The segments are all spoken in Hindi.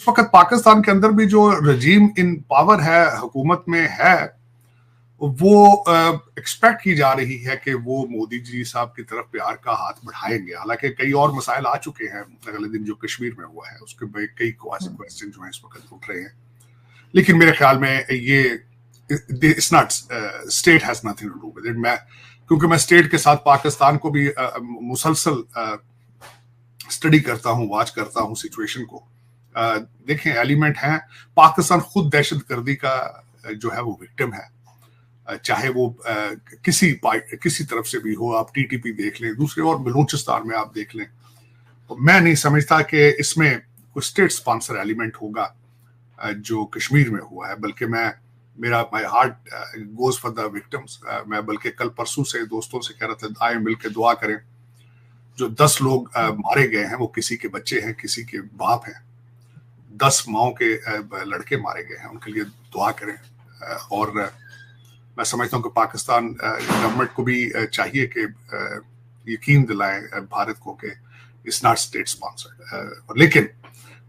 वक्त पाकिस्तान के अंदर भी जो रजीम इन पावर है, हुकूमत में है, वो एक्सपेक्ट की जा रही है कि वो मोदी जी साहब की तरफ प्यार का हाथ बढ़ाएंगे। हालांकि कई और मसाइल आ चुके हैं अगले दिन जो कश्मीर में हुआ है, उसके कई क्वेश्चन जो है इस वक्त उठ रहे हैं, लेकिन मेरे ख्याल में ये it's not, state has nothing to do with it. क्योंकि मैं स्टेट के साथ पाकिस्तान को भी मुसलसल स्टडी करता हूं, वॉच करता हूं सिचुएशन को। देखें, एलिमेंट हैं, पाकिस्तान खुद दहशतगर्दी का जो है वो विक्टिम है, चाहे वो किसी तरफ से भी हो। आप टीटीपी देख लें, दूसरे और बलूचिस्तान में आप देख लें, तो मैं नहीं समझता कि इसमें कोई स्टेट स्पॉन्सर एलिमेंट होगा जो कश्मीर में हुआ है, बल्कि my heart goes for the victims. मैं बल्कि कल परसों से दोस्तों से कह रहा था, आए मिलकर दुआ करें। जो 10 लोग मारे गए हैं वो किसी के बच्चे हैं, किसी के बाप हैं। 10 माओं के लड़के मारे गए हैं, उनके लिए दुआ करें। और मैं समझता हूँ कि पाकिस्तान गवर्नमेंट को भी चाहिए कि यकीन दिलाएं भारत को कि इट्स नॉट स्टेट स्पॉन्सर्ड। लेकिन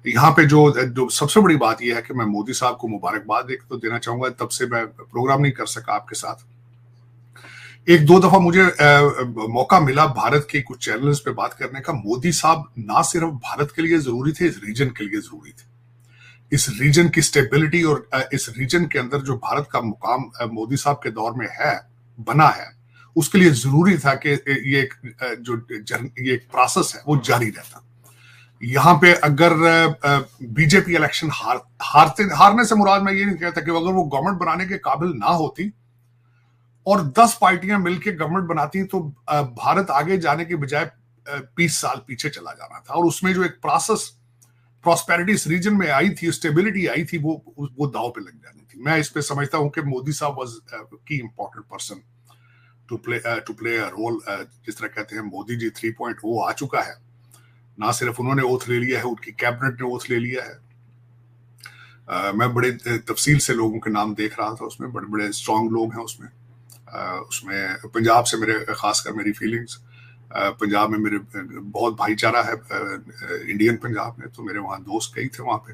यहाँ पे जो सबसे बड़ी बात यह है कि मैं मोदी साहब को मुबारकबाद तो देना चाहूंगा। तब से मैं प्रोग्राम नहीं कर सका आपके साथ। एक दो दफा मुझे मौका मिला भारत के कुछ चैनल्स पे बात करने का। मोदी साहब ना सिर्फ भारत के लिए जरूरी थे, इस रीजन के लिए जरूरी थे। इस रीजन की स्टेबिलिटी और इस रीजन के अंदर जो भारत का मुकाम मोदी साहब के दौर में बना है, उसके लिए जरूरी था कि ये एक प्रोसेस है वो जारी रहता। यहाँ पे अगर बीजेपी इलेक्शन हारने से मुराद मैं ये नहीं कहता कि अगर वो गवर्नमेंट बनाने के काबिल ना होती और 10 पार्टियां मिलकर गवर्नमेंट बनाती तो भारत आगे जाने के बजाय 20 साल पीछे चला जाना था। और उसमें जो एक प्रोसेस प्रॉस्पेरिटी इस रीजन में आई थी, स्टेबिलिटी आई थी, वो दाव पे लग जानी थी। मैं इस पे समझता हूं कि मोदी साहब was key important person to play a role. जिस तरह कहते हैं मोदी जी 3.0 आ चुका है। ना सिर्फ उन्होंने ओथ ले लिया है, उनकी कैबिनेट ने ओथ ले लिया है। मैं बड़े तफसील से लोगों के नाम देख रहा था, उसमें बड़े बड़े स्ट्रांग लोग हैं उसमें। उसमें पंजाब से मेरे खासकर मेरी फीलिंग्स, पंजाब में मेरे बहुत भाईचारा है इंडियन पंजाब में, तो मेरे वहाँ दोस्त कई थे वहाँ पे।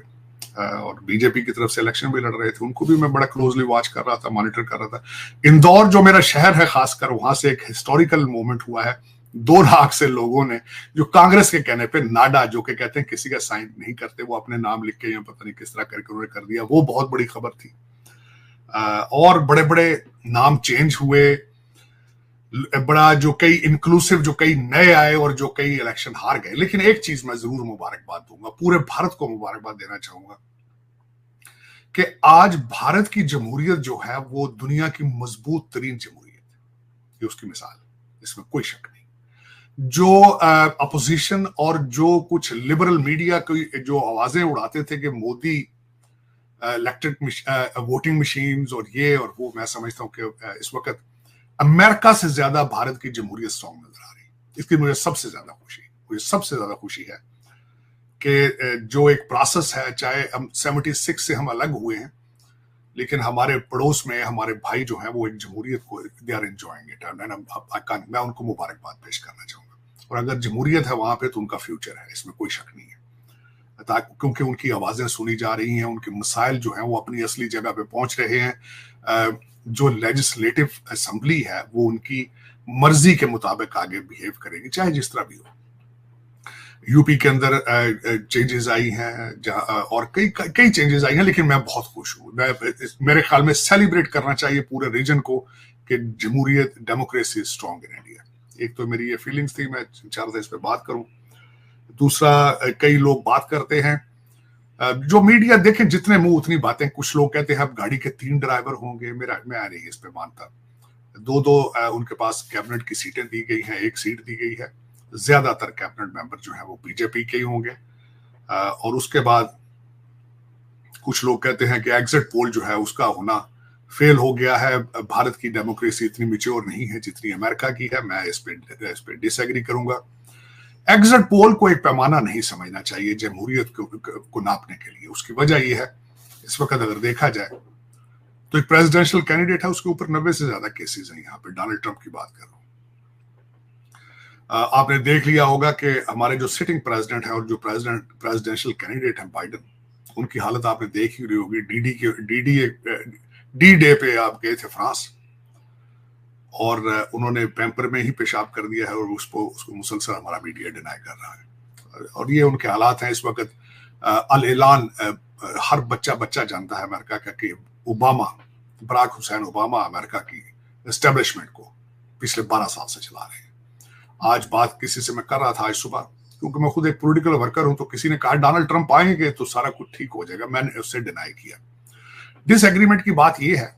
और बीजेपी की तरफ से इलेक्शन भी लड़ रहे थे, उनको भी मैं बड़ा क्लोजली वॉच कर रहा था, मॉनिटर कर रहा था। इंदौर जो मेरा शहर है खासकर, वहां से एक हिस्टोरिकल मोमेंट हुआ है। 2 लाख से लोगों ने, जो कांग्रेस के कहने पे नाडा, जो कि कहते हैं किसी का साइन नहीं करते, वो अपने नाम लिख के या पता नहीं किस तरह करके उन्होंने कर दिया, वो बहुत बड़ी खबर थी। और बड़े बड़े नाम चेंज हुए, बड़ा जो कई इंक्लूसिव, जो कई नए आए और जो कई इलेक्शन हार गए। लेकिन एक चीज मैं जरूर मुबारकबाद दूंगा, पूरे भारत को मुबारकबाद देना चाहूंगा कि आज भारत की जमहूरियत जो है वो दुनिया की मजबूत तरीन जमहूरियत है। ये उसकी मिसाल, इसमें कोई शक नहीं। जो अपोजिशन और जो कुछ लिबरल मीडिया की जो आवाजें उड़ाते थे कि मोदी इलेक्टेड वोटिंग मशीन्स और ये और वो, मैं समझता हूं कि इस वक्त अमेरिका से ज्यादा भारत की जमहूरियत स्ट्रांग नजर आ रही है। इसकी मुझे सबसे ज्यादा खुशी है कि जो एक प्रोसेस है, चाहे हम 76 से हम अलग हुए हैं, लेकिन हमारे पड़ोस में हमारे भाई जो हैं वो एक जमहूरियत को दे आर एंजॉयिंग इट, मैं उनको मुबारकबाद पेश करना चाहूंगा। और अगर जमहूरियत है वहां पे तो उनका फ्यूचर है, इसमें कोई शक नहीं है। क्योंकि उनकी आवाजें सुनी जा रही हैं, उनके मसाइल जो हैं वो अपनी असली जगह पे पहुंच रहे हैं। जो लेजिस्लेटिव असेंबली है वो उनकी मर्जी के मुताबिक आगे बिहेव करेगी, चाहे जिस तरह भी हो। यूपी के अंदर चेंजेस आई हैं, और कई चेंजेस आई हैं, लेकिन मैं बहुत खुश हूँ। मेरे ख्याल में सेलिब्रेट करना चाहिए पूरे रीजन को कि जमहूरियत, डेमोक्रेसी स्ट्रांग इन इंडिया। एक तो मेरी ये फीलिंग्स थी, मैं चाह रहा था इस पर बात करूं। दूसरा, कई लोग बात करते हैं, जो मीडिया देखें जितने मुंह उतनी बातें। कुछ लोग कहते हैं अब गाड़ी के 3 ड्राइवर होंगे, मैं नहीं इस पे मानता। 2 उनके पास कैबिनेट की सीटें दी गई हैं, 1 सीट दी गई है। ज्यादातर कैबिनेट मेंबर जो है वो बीजेपी के ही होंगे। और उसके बाद कुछ लोग कहते हैं कि एग्जिट पोल जो है उसका होना फेल हो गया है। भारत की डेमोक्रेसी इतनी मैच्योर नहीं है जितनी अमेरिका की है। मैं इस पे डिसएग्री करूंगा। एग्जिट पोल को एक पैमाना नहीं समझना चाहिए जमहूरियत को नापने के लिए। उसकी वजह यह है, इस वक्त अगर देखा जाए तो एक प्रेसिडेंशियल कैंडिडेट है, उसके ऊपर 90 से ज्यादा केसेस हैं। यहाँ पे डोनाल्ड ट्रंप की बात कर रहा हूं। आपने देख लिया होगा कि हमारे जो सिटिंग प्रेसिडेंट है और जो प्रेसिडेंशियल कैंडिडेट है बाइडेन, उनकी हालत आपने देख ही रही होगी। डी डे पे आप गए थे फ्रांस, और उन्होंने पैम्पर में ही पेशाब कर दिया है, और उसको मुसलसल हमारा मीडिया डिनाई कर रहा है। और ये उनके हालात हैं इस वक्त। अल ऐलान हर बच्चा जानता है अमेरिका का कि बराक हुसैन ओबामा अमेरिका की एस्टेब्लिशमेंट को पिछले 12 साल से चला रहे हैं। आज बात किसी से मैं कर रहा था आज सुबह, क्योंकि मैं खुद एक पॉलिटिकल वर्कर हूं, तो किसी ने कहा डोनाल्ड ट्रंप आएंगे तो सारा कुछ ठीक हो जाएगा। मैंने उससे डिनाई किया। डिसएग्रीमेंट की बात यह है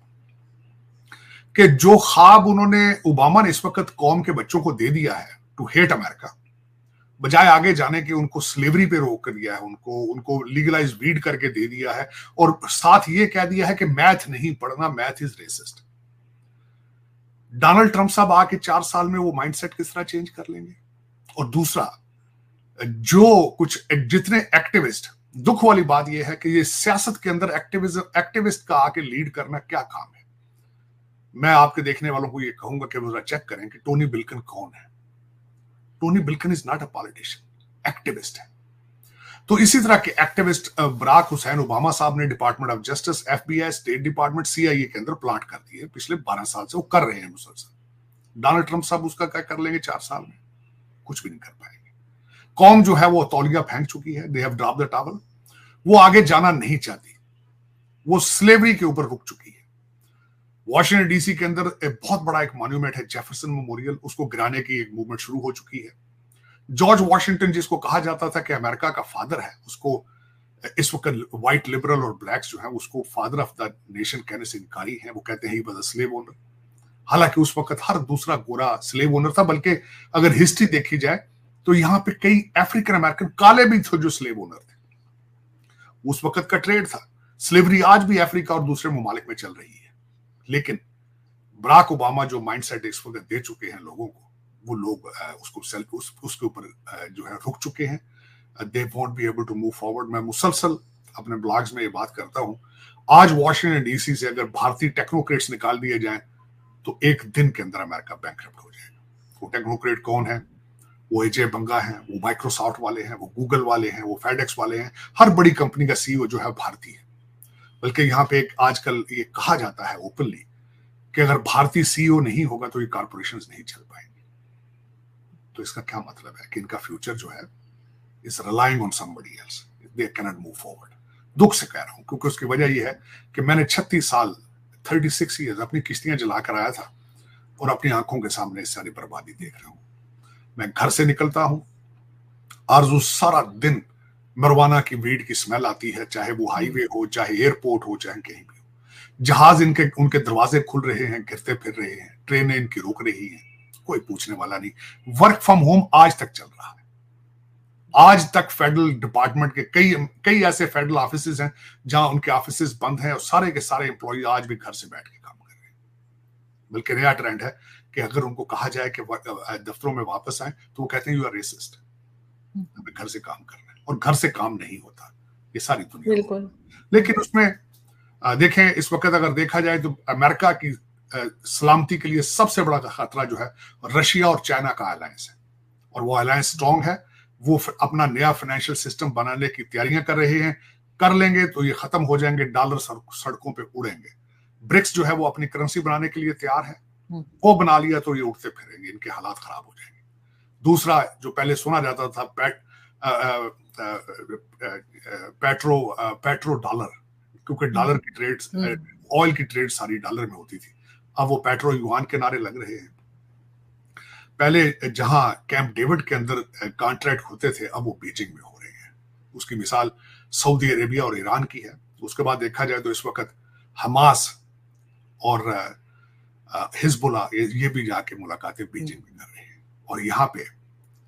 कि जो ख्वाब उन्होंने ओबामा ने इस वक्त कौम के बच्चों को दे दिया है टू हेट अमेरिका, बजाय आगे जाने के उनको स्लेवरी पे रोक कर दिया है, उनको लीगलाइज वीड करके दे दिया है, और साथ ये कह दिया है कि मैथ नहीं पढ़ना, math is resist. Donald Trump साहब आके 4 साल में वो माइंडसेट किस तरह चेंज कर लेंगे? और दूसरा, जो कुछ जितने एक्टिविस्ट, दुख वाली बात यह है कि ये सियासत के अंदर एक्टिविस्ट का आके लीड करना क्या काम है। मैं आपके देखने वालों को ये कहूंगा कि वो जरा चेक करें कि टोनी बिल्किन कौन है। Tony Blinken is not a politician, activist है। तो इसी तरह के एक्टिविस्ट बराक हुसैन ओबामा साहब ने department of justice, FBI, state department, CIA के अंदर प्लांट कर दिए पिछले 12 साल से। वो कर रहे हैं मुसलसल। डोनाल्ड ट्रंप साहब उसका क्या कर लेंगे 4 साल में? कुछ भी नहीं कर पाएंगे। कौम जो है वो तौलिया फेंक चुकी है। They have drop the towel. वो आगे जाना नहीं चाहती। वो स्लेवरी के ऊपर रुक चुकी है। वॉशिंगटन DC के अंदर एक बहुत बड़ा एक मॉन्यूमेंट है, जेफरसन मेमोरियल, उसको गिराने की एक मूवमेंट शुरू हो चुकी है। जॉर्ज वॉशिंगटन, जिसको कहा जाता था कि अमेरिका का फादर है, उसको इस वक्त व्हाइट लिबरल और ब्लैक्स जो है उसको फादर ऑफ द नेशन कहने से इनकारी है। वो कहते हैं he was a slave owner. हालांकि उस वक्त हर दूसरा गोरा स्लेव ओनर था, बल्कि अगर हिस्ट्री देखी जाए तो यहाँ पे कई अफ्रीकन अमेरिकन काले भी थे जो स्लेव ओनर थे। उस वक्त का ट्रेड था। स्लेवरी आज भी अफ्रीका और दूसरे ममालिक में चल रही है। लेकिन बराक ओबामा जो माइंडसेट इस वक्त दे चुके हैं लोगों को, वो लोग उसके ऊपर जो है रुक चुके हैं। They won't be able to move forward. मैं मुसलसल अपने ब्लॉग्स में ये बात करता हूं। आज वॉशिंगटन DC से अगर भारतीय टेक्नोक्रेट्स निकाल दिए जाएं तो एक दिन के अंदर अमेरिका बैंकरप्ट हो जाएगा। वो टेक्नोक्रेट कौन है? वो अजय बंगा है, वो माइक्रोसॉफ्ट वाले हैं, वो गूगल वाले हैं, वो फेडेक्स वाले हैं। हर बड़ी कंपनी का CEO जो है भारतीय है। बल्कि यहाँ पे एक आजकल ये कहा जाता है ओपनली कि अगर भारतीय CEO नहीं होगा तो ये कॉर्पोरेशंस नहीं चल पाएंगे। तो इसका क्या मतलब है कि इनका फ्यूचर जो है is relying on somebody else. They can not move forward. दुख से कह रहा हूं, क्योंकि उसकी वजह यह है कि मैंने 36 साल 36 ईयर्स अपनी किश्तियां जलाकर आया था, और अपनी आंखों के सामने इस सारी बर्बादी देख रहा हूं। मैं घर से निकलता हूं, आरजू सारा दिन मरवाना की वीड की स्मेल आती है, चाहे वो हाईवे हो, चाहे एयरपोर्ट हो, चाहे कहीं भी हो। जहाज उनके दरवाजे खुल रहे हैं, गिरते फिर रहे हैं, ट्रेनें इनकी रुक रही हैं, कोई पूछने वाला नहीं। वर्क फ्रॉम होम आज तक चल रहा है। आज तक फेडरल डिपार्टमेंट के कई ऐसे फेडरल ऑफिसेज हैं जहां उनके ऑफिसेज बंद हैं, और सारे के सारे एम्प्लॉय आज भी घर से बैठ के काम कर रहे हैं। बल्कि नया ट्रेंड है कि अगर उनको कहा जाए कि दफ्तरों में वापस आए तो वो कहते हैं यू आर रेसिस्ट, हमें घर से काम करना है, और घर से काम नहीं होता। ये सारी दुनिया बिल्कुल। लेकिन उसमें देखें, इस वक्त अगर देखा जाए तो अमेरिका की सलामती के लिए सबसे बड़ा खतरा जो है रशिया और चाइना का अलायंस है, और वो अलायंस स्ट्रॉन्ग है। वो अपना नया फाइनेंशियल सिस्टम बनाने की तैयारियां कर रहे हैं। कर लेंगे तो ये खत्म हो जाएंगे, डॉलर सड़कों पे उड़ेंगे। ब्रिक्स जो है वो अपनी करेंसी बनाने के लिए तैयार है। वो बना लिया तो ये उठते फिरेंगे, इनके हालात खराब हो जाएंगे। दूसरा, जो पहले सुना जाता था पेट्रो डॉलर, क्योंकि डॉलर की ट्रेड, ऑयल की ट्रेड सारी डॉलर में होती थी। अब वो पेट्रो युआन के नारे लग रहे हैं। पहले जहां कैंप डेविड के अंदर कॉन्ट्रैक्ट होते थे, अब वो बीजिंग में हो रहे हैं। उसकी मिसाल सऊदी अरेबिया और ईरान की है। उसके बाद देखा जाए तो इस वक्त हमास और हिजबुल्लाह ये भी जाके मुलाकातें बीजिंग में कर रहे हैं। और यहाँ पे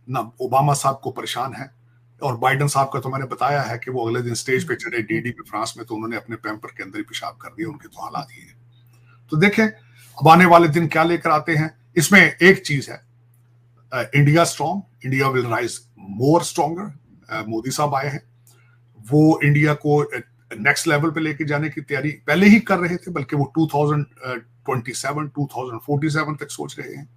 ना ओबामा साहब को परेशान है, और बाइडेन साहब का तो मैंने बताया है कि वो अगले दिन स्टेज पे चढ़े DD पे फ्रांस में, तो उन्होंने अपने पैम्पर के अंदर ही पेशाब कर दिया। उनके तो हालात ही है। तो देखें अब आने वाले दिन क्या लेकर आते हैं। इसमें एक चीज है, India strong, India will rise more stronger. Modi साहब आए हैं, वो इंडिया को नेक्स्ट लेवल पे लेके जाने की तैयारी पहले ही कर रहे थे, बल्कि वो 2027 2047 तक सोच रहे हैं।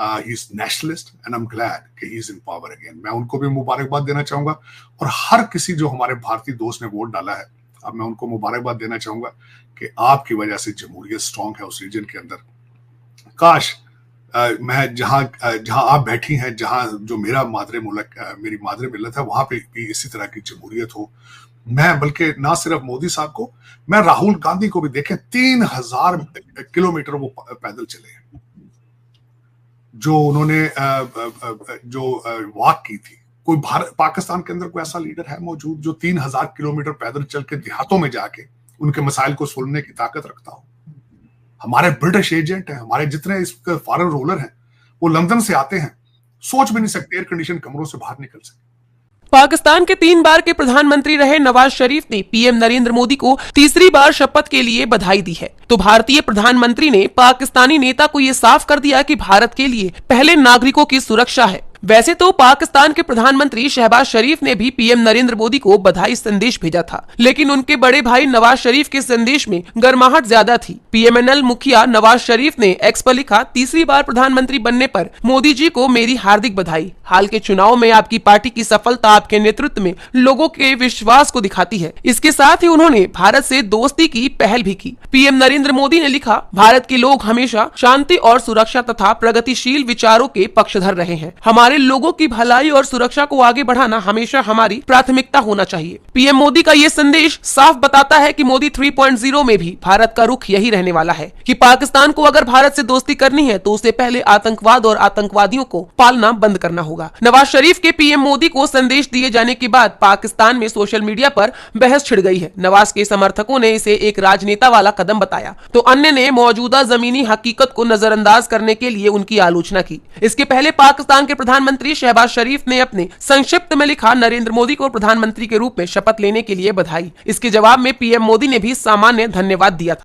He is nationalist and I am glad कि he is in power again. मैं उनको भी मुबारकबाद देना चाहूंगा और हर किसी जो हमारे भारतीय दोस्त ने वोट डाला है, अब मैं उनको मुबारकबाद देना चाहूंगा कि आपकी वजह से जमहूरियत स्ट्रांग है उस रीजन के अंदर। काश मैं जहां आप बैठी हैं, जहां जो मेरा मादरे मुल्क मेरी मादरे मिल्लत है, वहां पे भी इसी तरह की जमहूरियत हो। मैं बल्कि ना सिर्फ मोदी साहब को, मैं राहुल गांधी को भी देखें, 3000 किलोमीटर वो पैदल चले हैं, जो उन्होंने जो वॉक की थी। कोई पाकिस्तान के अंदर कोई ऐसा लीडर है मौजूद जो 3000 किलोमीटर पैदल चल के देहातों में जाके उनके मसाइल को सुनने की ताकत रखता हो? हमारे ब्रिटिश एजेंट हैं, हमारे जितने इस फॉरेन रोलर हैं, वो लंदन से आते हैं, सोच भी नहीं सकते एयर कंडीशन कमरों से बाहर निकल सकते। पाकिस्तान के 3 बार के प्रधानमंत्री रहे नवाज शरीफ ने पीएम नरेंद्र मोदी को तीसरी बार शपथ के लिए बधाई दी है। तो भारतीय प्रधानमंत्री ने पाकिस्तानी नेता को ये साफ कर दिया कि भारत के लिए पहले नागरिकों की सुरक्षा है। वैसे तो पाकिस्तान के प्रधानमंत्री शहबाज शरीफ ने भी पीएम नरेंद्र मोदी को बधाई संदेश भेजा था, लेकिन उनके बड़े भाई नवाज शरीफ के संदेश में गर्माहट ज्यादा थी। पीएमएनएल मुखिया नवाज शरीफ ने एक्स पर लिखा, तीसरी बार प्रधानमंत्री बनने पर मोदी जी को मेरी हार्दिक बधाई। हाल के चुनाव में आपकी पार्टी की सफलता आपके नेतृत्व में लोगों के विश्वास को दिखाती है। इसके साथ ही उन्होंने भारत से दोस्ती की पहल भी की। पीएम नरेंद्र मोदी ने लिखा, भारत के लोग हमेशा शांति और सुरक्षा तथा प्रगतिशील विचारों के पक्षधर रहे हैं। हमारे लोगों की भलाई और सुरक्षा को आगे बढ़ाना हमेशा हमारी प्राथमिकता होना चाहिए। पीएम मोदी का ये संदेश साफ बताता है कि मोदी 3.0 में भी भारत का रुख यही रहने वाला है कि पाकिस्तान को अगर भारत से दोस्ती करनी है तो उससे पहले आतंकवाद और आतंकवादियों को पालना बंद करना होगा। नवाज शरीफ के पीएम मोदी को संदेश दिए जाने के बाद पाकिस्तान में सोशल मीडिया पर बहस छिड़ गई है। नवाज के समर्थकों ने इसे एक राजनेता वाला कदम बताया, तो अन्य ने मौजूदा जमीनी हकीकत को नजरअंदाज करने के लिए उनकी आलोचना की। इसके पहले पाकिस्तान के प्रधानमंत्री शहबाज शरीफ ने अपने संक्षिप्त में लिखा, नरेंद्र मोदी को प्रधानमंत्री के रूप में शपथ लेने के लिए बधाई। इसके जवाब में पीएम मोदी ने भी सामान्य धन्यवाद दिया था।